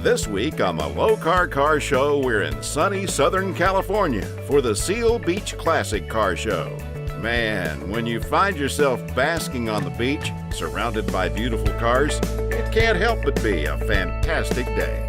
This week on the Lokar Car Show, we're in sunny Southern California for the Seal Beach Classic Car Show. Man, when you find yourself basking on the beach, surrounded by beautiful cars, it can't help but be a fantastic day.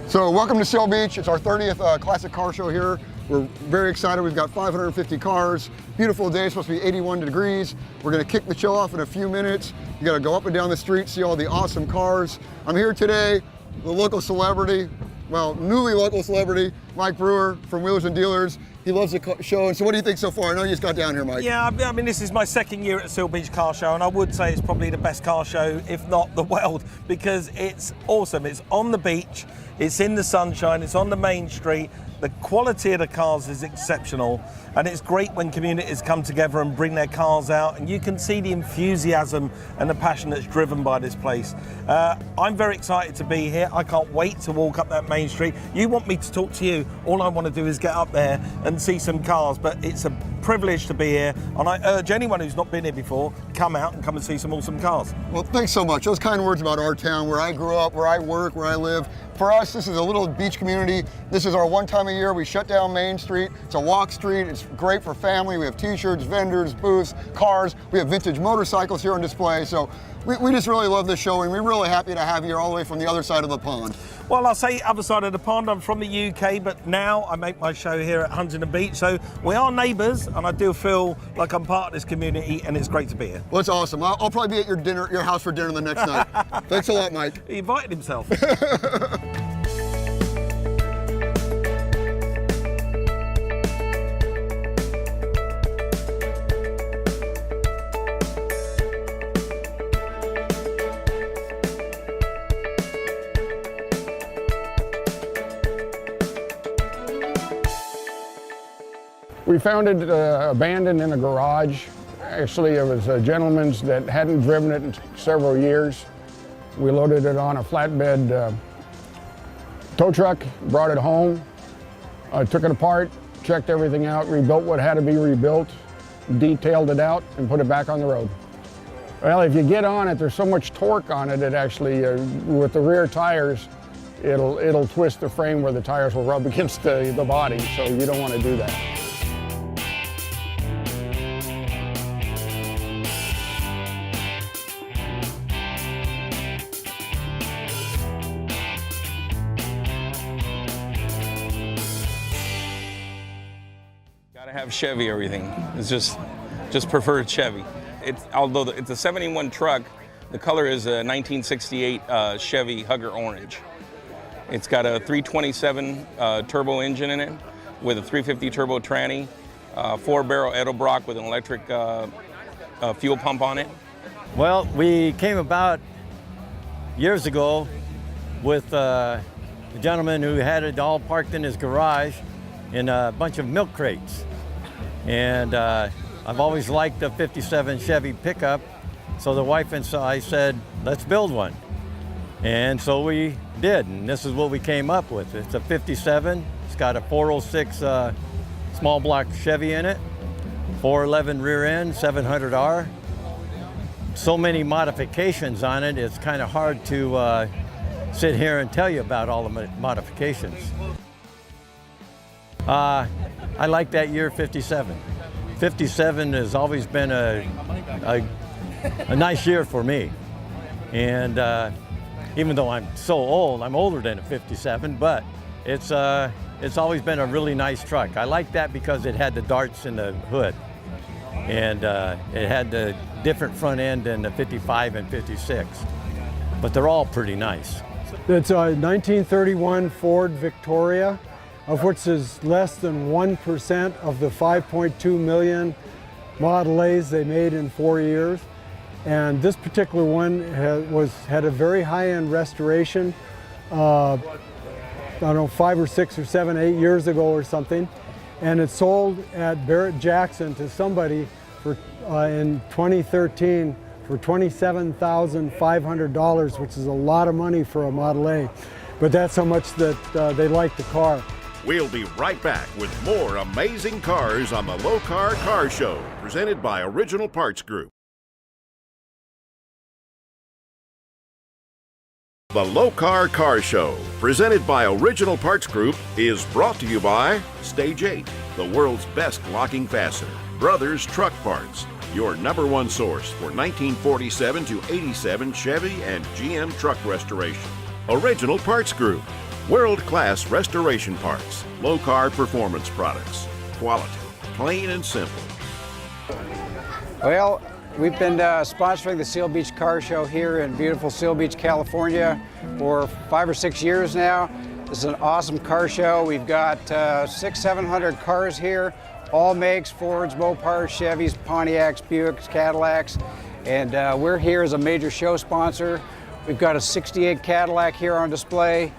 So welcome to Seal Beach. It's our 30th Classic Car Show here. We're very excited. We've got 550 cars. Beautiful day, supposed to be 81 degrees. We're gonna kick the show off in a few minutes. You gotta go up and down the street, see all the awesome cars. I'm here today, the local celebrity, well, newly local celebrity, Mike Brewer from Wheelers and Dealers. He loves the show. And so what do you think so far? I know you just got down here, Mike. Yeah, I mean, this is my second year at Seal Beach Car Show, and I would say it's probably the best car show, if not the world, because it's awesome. It's on the beach, it's in the sunshine, it's on the main street. The quality of the cars is exceptional, and it's great when communities come together and bring their cars out, and you can see the enthusiasm and the passion that's driven by this place. I'm very excited to be here. I can't wait to walk up that main street. You want me to talk to you, all I want to do is get up there and see some cars, but it's a privilege to be here, and I urge anyone who's not been here before, come out and come and see some awesome cars. Well, thanks so much. Those kind words about our town, where I grew up, where I work, where I live. For us, this is a little beach community. This is our one time a year. We shut down Main Street. It's a walk street. It's great for family. We have t-shirts, vendors, booths, cars. We have vintage motorcycles here on display. So we just really love this show, and we're really happy to have you all the way from the other side of the pond. Well, I'll say other side of the pond. I'm from the UK, but now I make my show here at Huntington Beach. So we are neighbours, and I do feel like I'm part of this community, and it's great to be here. Well, it's awesome. I'll probably be at your house for dinner the next night. Thanks a lot, Mike. He invited himself. We found it abandoned in a garage. Actually, it was a gentleman's that hadn't driven it in several years. We loaded it on a flatbed tow truck, brought it home, took it apart, checked everything out, rebuilt what had to be rebuilt, detailed it out, and put it back on the road. Well, if you get on it, there's so much torque on it, it actually, with the rear tires, it'll twist the frame where the tires will rub against the body, so you don't want to do that. Gotta have Chevy everything. It's just preferred Chevy. Although it's a 71 truck, the color is a 1968 Chevy Hugger Orange. It's got a 327 turbo engine in it with a 350 turbo tranny, 4-barrel Edelbrock with an electric fuel pump on it. Well, we came about years ago with a gentleman who had it all parked in his garage in a bunch of milk crates. And I've always liked the 57 Chevy pickup, so the wife and I said, let's build one. And so we did, and this is what we came up with. It's a 57, it's got a 406 small block Chevy in it, 411 rear end, 700R. So many modifications on it, it's kind of hard to sit here and tell you about all the modifications. I like that year 57. 57 has always been a nice year for me. And even though I'm so old, I'm older than a 57, but it's always been a really nice truck. I like that because it had the darts in the hood. And it had the different front end than the 55 and 56. But they're all pretty nice. It's a 1931 Ford Victoria, of which is less than 1% of the 5.2 million Model A's they made in 4 years. And this particular one had a very high-end restoration, I don't know, 5 or 6 or 7, 8 years ago or something. And it sold at Barrett-Jackson to somebody for, in 2013 for $27,500, which is a lot of money for a Model A. but that's how much that they like the car. We'll be right back with more amazing cars on the Lokar Car Show, presented by Original Parts Group. The Lokar Car Show, presented by Original Parts Group, is brought to you by Stage 8, the world's best locking fastener. Brothers Truck Parts, your #1 source for 1947 to 87 Chevy and GM truck restoration. Original Parts Group, world-class restoration parts. Lokar Performance Products. Quality, plain and simple. Well, we've been sponsoring the Seal Beach Car Show here in beautiful Seal Beach, California for 5 or 6 years now. This is an awesome car show. We've got 600-700 cars here, all makes, Fords, Mopars, Chevys, Pontiacs, Buicks, Cadillacs, and we're here as a major show sponsor. We've got a 68 Cadillac here on display,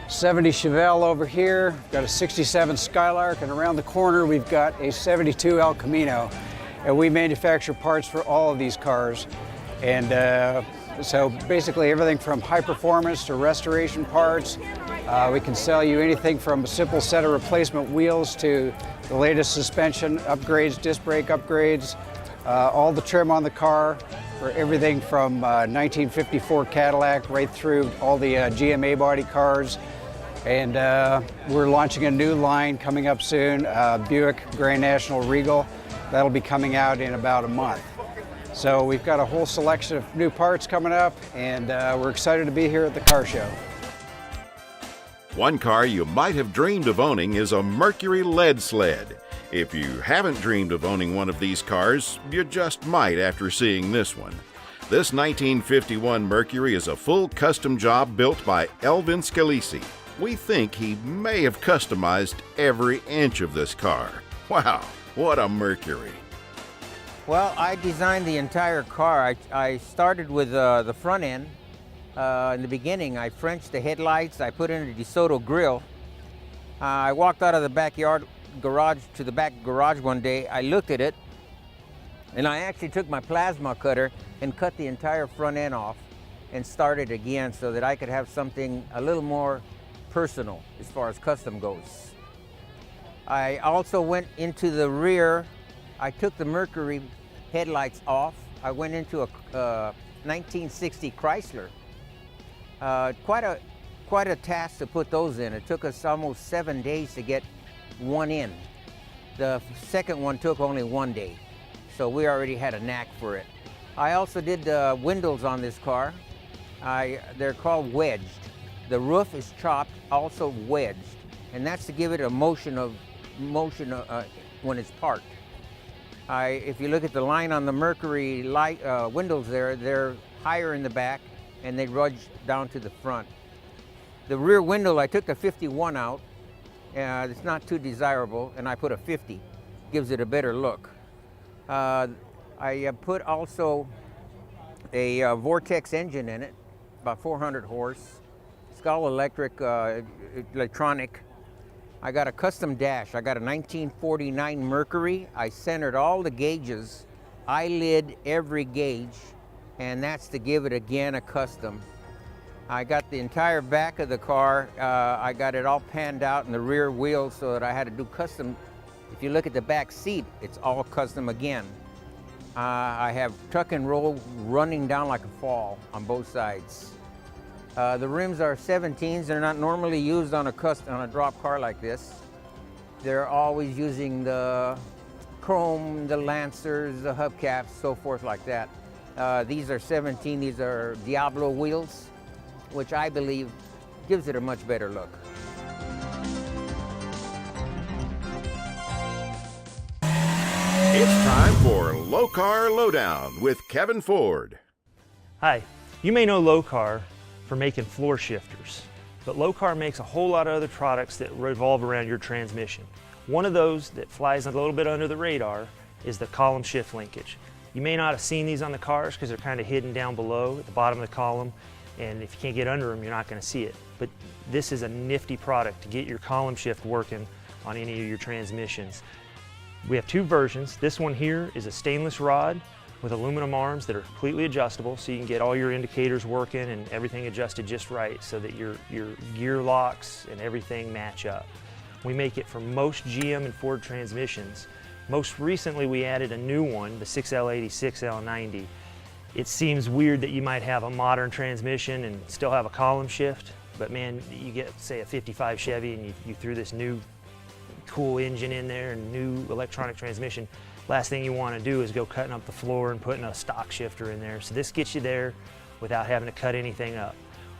70 Chevelle over here, we've got a 67 Skylark, and around the corner we've got a 72 El Camino. And we manufacture parts for all of these cars. And so basically everything from high performance to restoration parts. We can sell you anything from a simple set of replacement wheels to the latest suspension upgrades, disc brake upgrades, all the trim on the car, for everything from 1954 Cadillac right through all the GMA body cars. And we're launching a new line coming up soon, Buick Grand National Regal. That'll be coming out in about a month. So we've got a whole selection of new parts coming up, and we're excited to be here at the car show. One car you might have dreamed of owning is a Mercury lead sled. If you haven't dreamed of owning one of these cars, you just might after seeing this one. This 1951 Mercury is a full custom job built by Elvin Scalisi. We think he may have customized every inch of this car. Wow, what a Mercury. Well, I designed the entire car. I started with the front end. In the beginning, I Frenched the headlights. I put in a DeSoto grill. I walked out of the backyard garage to the back garage one day. I looked at it, and I actually took my plasma cutter and cut the entire front end off and started again so that I could have something a little more personal as far as custom goes. I also went into the rear. I took the Mercury headlights off. I went into a 1960 Chrysler. Quite a task to put those in. It took us almost 7 days to get one in. The second one took only 1 day, so we already had a knack for it. I also did the windows on this car. They're called wedged. The roof is chopped, also wedged, and that's to give it a motion when it's parked. If you look at the line on the Mercury windows there, they're higher in the back and they rudge down to the front. The rear window, I took the 51 out. It's not too desirable, and I put a 50. Gives it a better look. I put also a Vortex engine in it, about 400 horse. It's all electronic. I got a custom dash. I got a 1949 Mercury. I centered all the gauges. I lid every gauge, and that's to give it again a custom. I got the entire back of the car. I got it all panned out in the rear wheels so that I had to do custom. If you look at the back seat, it's all custom again. I have tuck and roll running down like a fall on both sides. The rims are 17s. They're not normally used on a drop car like this. They're always using the chrome, the Lancers, the hubcaps, so forth like that. These are 17. These are Diablo wheels, which I believe gives it a much better look. It's time for Lokar Lowdown with Kevin Ford. Hi, you may know Lokar for making floor shifters, but Lokar makes a whole lot of other products that revolve around your transmission. One of those that flies a little bit under the radar is the column shift linkage. You may not have seen these on the cars because they're kind of hidden down below at the bottom of the column, and if you can't get under them, you're not going to see it. But this is a nifty product to get your column shift working on any of your transmissions. We have two versions. This one here is a stainless rod with aluminum arms that are completely adjustable, so you can get all your indicators working and everything adjusted just right so that your gear locks and everything match up. We make it for most GM and Ford transmissions. Most recently we added a new one, the 6L80, 6L90. It seems weird that you might have a modern transmission and still have a column shift, but man, you get, say, a 55 Chevy and you threw this new cool engine in there and new electronic transmission. Last thing you want to do is go cutting up the floor and putting a stock shifter in there. So this gets you there without having to cut anything up.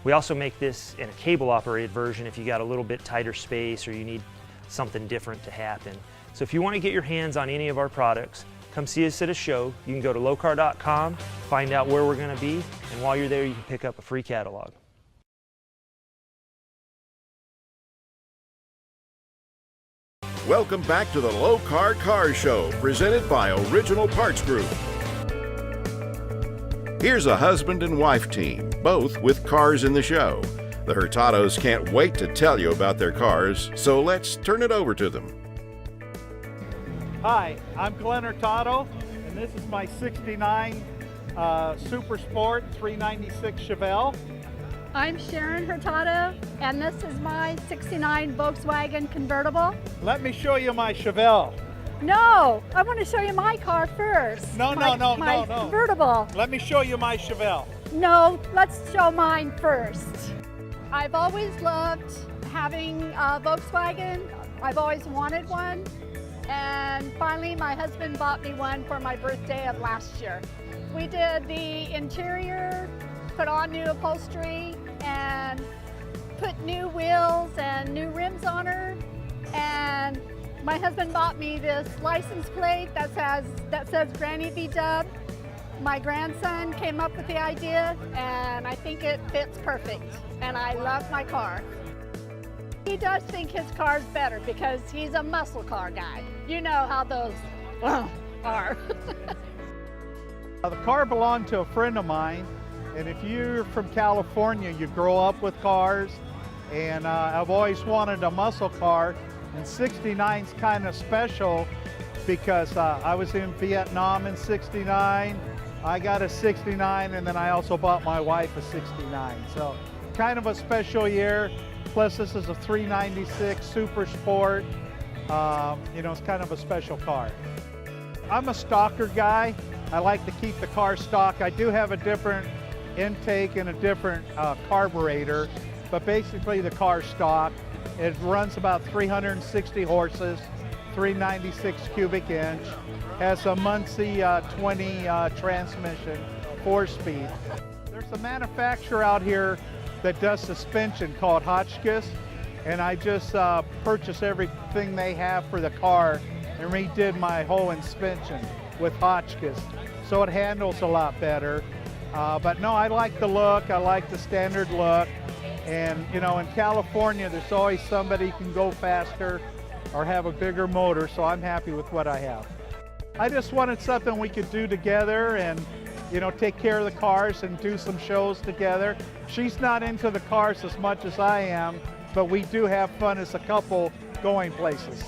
We also make this in a cable operated version if you got a little bit tighter space or you need something different to happen. So if you want to get your hands on any of our products, come see us at a show. You can go to lokar.com, find out where we're going to be, and while you're there you can pick up a free catalog. Welcome back to the Lokar Car Show, presented by Original Parts Group. Here's a husband and wife team, both with cars in the show. The Hurtados can't wait to tell you about their cars, so let's turn it over to them. Hi, I'm Glenn Hurtado, and this is my 69 Super Sport 396 Chevelle. I'm Sharon Hurtado, and this is my 69 Volkswagen convertible. Let me show you my Chevelle. No, I want to show you my car first. No. My convertible. Let me show you my Chevelle. No, let's show mine first. I've always loved having a Volkswagen. I've always wanted one. And finally, my husband bought me one for my birthday of last year. We did the interior, put on new upholstery, and put new wheels and new rims on her. And my husband bought me this license plate that says Granny B-Dub. My grandson came up with the idea, and I think it fits perfect. And I love my car. He does think his car's better because he's a muscle car guy. You know how those are. The car belonged to a friend of mine, and if you're from California, you grow up with cars, and I've always wanted a muscle car, and 69's kind of special because I was in Vietnam in 69, I got a 69, and then I also bought my wife a 69, so kind of a special year. Plus this is a 396 Super Sport. You know, it's kind of a special car. I'm a stocker guy. I like to keep the car stock. I do have a different intake and a different carburetor, but basically the car stock. It runs about 360 horses, 396 cubic inch, has a Muncie 20 transmission, 4-speed. There's a manufacturer out here that does suspension called Hotchkiss, and I just purchased everything they have for the car and redid my whole suspension with Hotchkiss, so it handles a lot better. But no, I like the look, I like the standard look, and you know, in California there's always somebody who can go faster or have a bigger motor, so I'm happy with what I have. I just wanted something we could do together and you know, take care of the cars and do some shows together. She's not into the cars as much as I am, but we do have fun as a couple going places.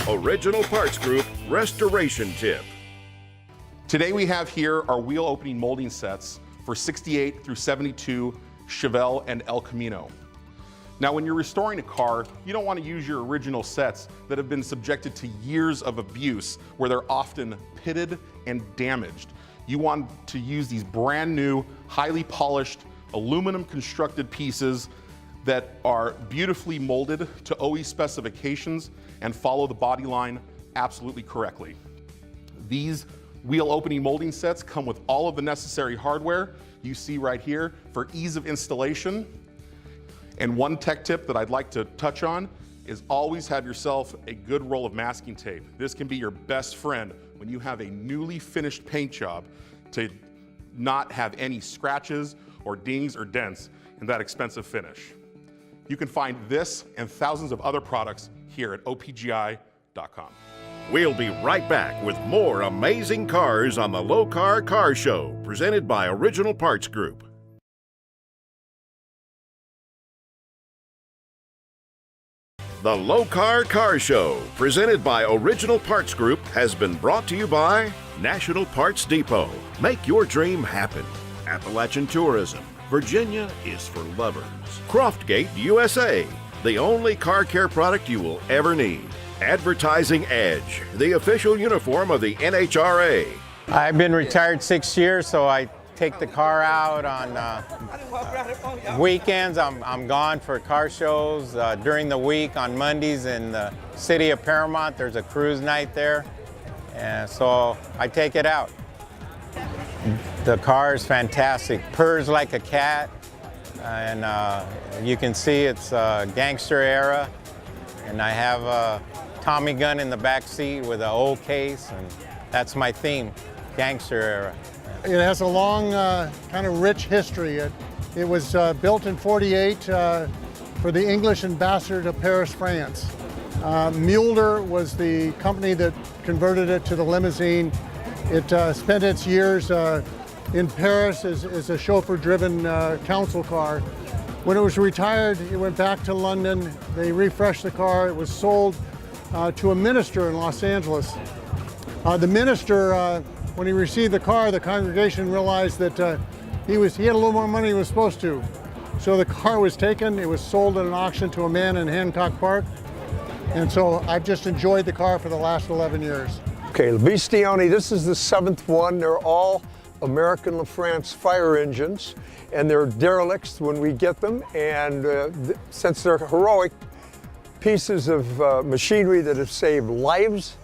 Original Parts Group Restoration Tip. Today we have here our wheel opening molding sets for 68 through 72 Chevelle and El Camino. Now when you're restoring a car, you don't want to use your original sets that have been subjected to years of abuse where they're often pitted and damaged. You want to use these brand new, highly polished, aluminum constructed pieces that are beautifully molded to OE specifications and follow the body line absolutely correctly. These wheel opening molding sets come with all of the necessary hardware you see right here for ease of installation. And one tech tip that I'd like to touch on is always have yourself a good roll of masking tape. This can be your best friend when you have a newly finished paint job to not have any scratches or dings or dents in that expensive finish. You can find this and thousands of other products here at opgi.com. We'll be right back with more amazing cars on the Lokar Car Show, presented by Original Parts Group. The Lokar Car Show, presented by Original Parts Group, has been brought to you by National Parts Depot. Make your dream happen. Appalachian Tourism. Virginia is for lovers. Croftgate USA, the only car care product you will ever need. Advertising Edge, the official uniform of the NHRA. I've been retired 6 years, so I take the car out on weekends. I'm gone for car shows. During the week on Mondays in the city of Paramount, there's a cruise night there, and so I take it out. The car is fantastic, purrs like a cat, and you can see it's gangster era, and I have a Tommy gun in the back seat with an old case, and that's my theme, gangster era. It has a long, kind of rich history. It was built in '48 for the English ambassador to Paris, France. Mueller was the company that converted it to the limousine. It spent its years in Paris as a chauffeur-driven council car. When it was retired, it went back to London. They refreshed the car. It was sold to a minister in Los Angeles. The minister, when he received the car, the congregation realized that he had a little more money than he was supposed to. So the car was taken. It was sold at an auction to a man in Hancock Park. And so I've just enjoyed the car for the last 11 years. Okay, Le Bistioni, this is the 7th one. They're all American LaFrance fire engines, and they're derelicts when we get them. And since they're heroic pieces of machinery that have saved lives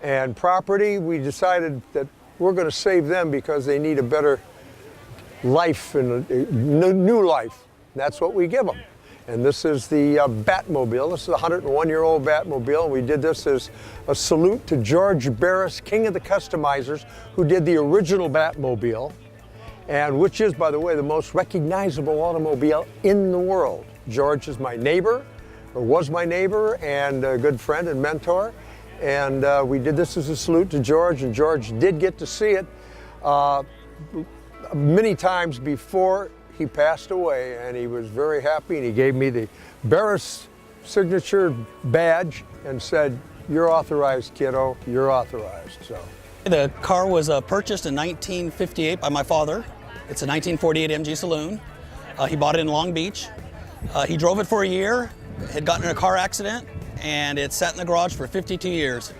and property, we decided that we're going to save them because they need a better life and a new life. That's what we give them. And this is the Batmobile. This is a 101-year-old Batmobile. And we did this as a salute to George Barris, king of the customizers, who did the original Batmobile, and which is, by the way, the most recognizable automobile in the world. George is my neighbor, or was my neighbor, and a good friend and mentor. And we did this as a salute to George, and George did get to see it many times before he passed away, and he was very happy, and he gave me the Barris signature badge and said, "You're authorized, kiddo, you're authorized." So the car was purchased in 1958 by my father. It's a 1948 MG Saloon. He bought it in Long Beach. He drove it for a year, had gotten in a car accident, and it sat in the garage for 52 years.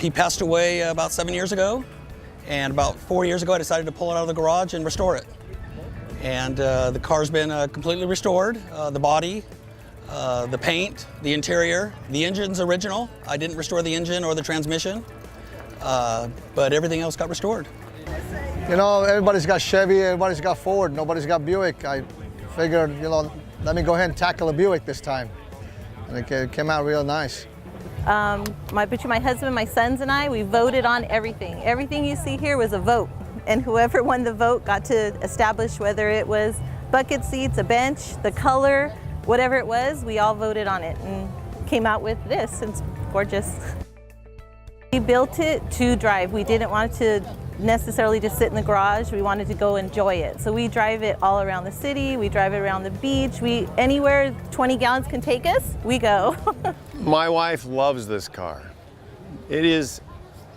He passed away about 7 years ago, and about 4 years ago I decided to pull it out of the garage and restore it. And the car's been completely restored. The body, the paint, the interior, the engine's original. I didn't restore the engine or the transmission, but everything else got restored. You know, everybody's got Chevy, everybody's got Ford, nobody's got Buick. I figured, you know, let me go ahead and tackle a Buick this time. And it came out real nice. Between my husband, my sons, and I, we voted on everything. Everything you see here was a vote. And whoever won the vote got to establish whether it was bucket seats, a bench, the color, whatever it was, we all voted on it and came out with this. It's gorgeous. We built it to drive. We didn't want it to necessarily just sit in the garage. We wanted to go enjoy it. So we drive it all around the city. We drive it around the beach. Anywhere 20 gallons can take us, we go. My wife loves this car. It is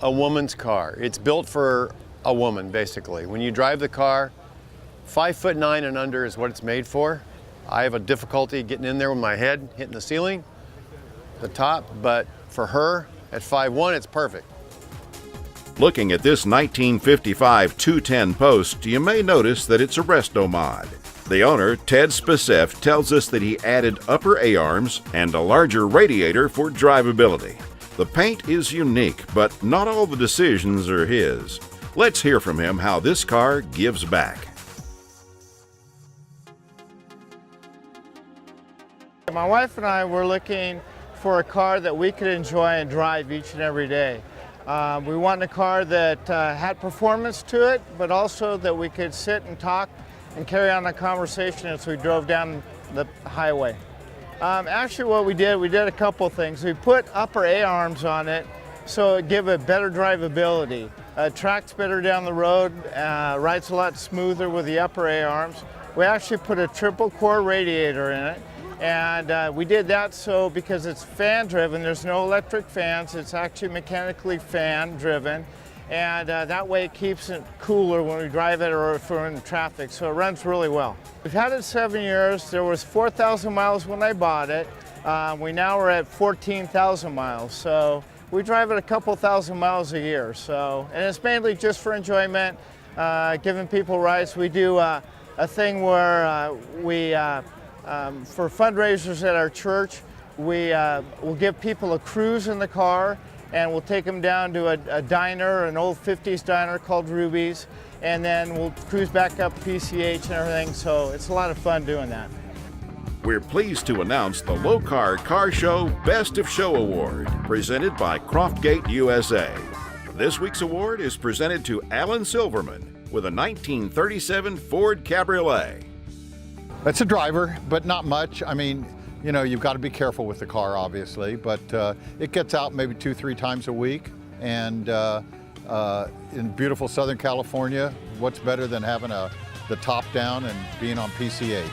a woman's car. It's built for a woman, basically. When you drive the car, 5'9" and under is what it's made for. I have a difficulty getting in there with my head hitting the ceiling, the top, but for her at 5'1", it's perfect. Looking at this 1955 210 Post, you may notice that it's a resto mod. The owner, Ted Spacef, tells us that he added upper A-arms and a larger radiator for drivability. The paint is unique, but not all the decisions are his. Let's hear from him how this car gives back. My wife and I were looking for a car that we could enjoy and drive each and every day. We wanted a car that had performance to it, but also that we could sit and talk and carry on a conversation as we drove down the highway. Actually what we did a couple things. We put upper A-arms on it so it give it better drivability. Tracks better down the road, rides a lot smoother with the upper A-arms. We actually put a triple core radiator in it, and we did that so because it's fan driven, there's no electric fans, it's actually mechanically fan driven, and that way it keeps it cooler when we drive it or if we're in traffic, so it runs really well. We've had it 7 years. There was 4,000 miles when I bought it. We now are at 14,000 miles, so we drive it a couple thousand miles a year. So, and it's mainly just for enjoyment, giving people rides. We do a thing where for fundraisers at our church, we'll give people a cruise in the car, and we'll take them down to a diner, an old 50s diner called Ruby's, and then we'll cruise back up PCH and everything. So it's a lot of fun doing that. We're pleased to announce the Lokar Car Show Best of Show Award, presented by Croftgate USA. This week's award is presented to Alan Silverman with a 1937 Ford Cabriolet. It's a driver, but not much. I mean, you know, you've got to be careful with the car, obviously, but it gets out maybe 2-3 times a week. And in beautiful Southern California, what's better than having the top down and being on PCH?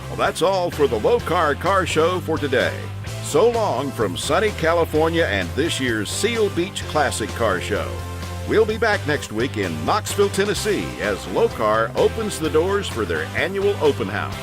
Well, that's all for the Lokar Car Show for today. So long from sunny California and this year's Seal Beach Classic Car Show. We'll be back next week in Knoxville, Tennessee as Lokar opens the doors for their annual open house.